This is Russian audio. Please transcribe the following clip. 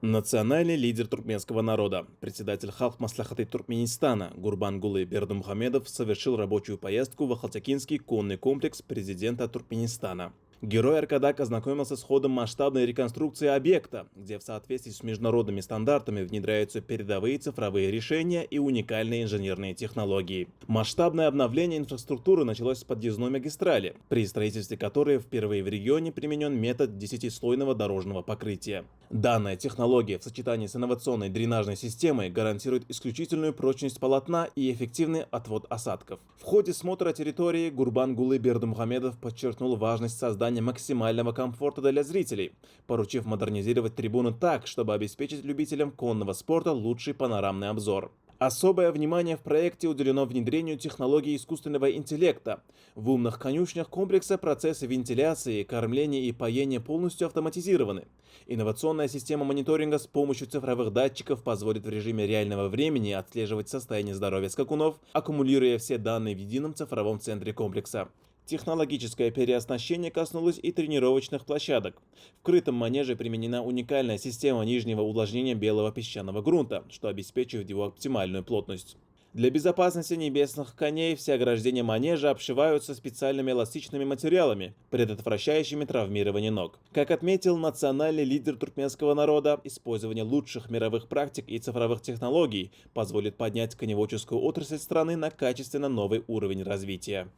Национальный лидер туркменского народа, председатель Халк Маслахаты Туркменистана Гурбангулы Бердымухамедов совершил рабочую поездку в Ахалтякинский конный комплекс президента Туркменистана. Герой Аркадак ознакомился с ходом масштабной реконструкции объекта, где в соответствии с международными стандартами внедряются передовые цифровые решения и уникальные инженерные технологии. Масштабное обновление инфраструктуры началось с подъездной магистрали, при строительстве которой впервые в регионе применен метод десятислойного дорожного покрытия. Данная технология в сочетании с инновационной дренажной системой гарантирует исключительную прочность полотна и эффективный отвод осадков. В ходе смотра территории Гурбангулы Бердымухамедов подчеркнул важность создания максимального комфорта для зрителей, поручив модернизировать трибуны так, чтобы обеспечить любителям конного спорта лучший панорамный обзор. Особое внимание в проекте уделено внедрению технологий искусственного интеллекта. В умных конюшнях комплекса процессы вентиляции, кормления и поения полностью автоматизированы. Инновационная система мониторинга с помощью цифровых датчиков позволит в режиме реального времени отслеживать состояние здоровья скакунов, аккумулируя все данные в едином цифровом центре комплекса. Технологическое переоснащение коснулось и тренировочных площадок. В крытом манеже применена уникальная система нижнего увлажнения белого песчаного грунта, что обеспечивает его оптимальную плотность. Для безопасности небесных коней все ограждения манежа обшиваются специальными эластичными материалами, предотвращающими травмирование ног. Как отметил национальный лидер туркменского народа, использование лучших мировых практик и цифровых технологий позволит поднять коневодческую отрасль страны на качественно новый уровень развития.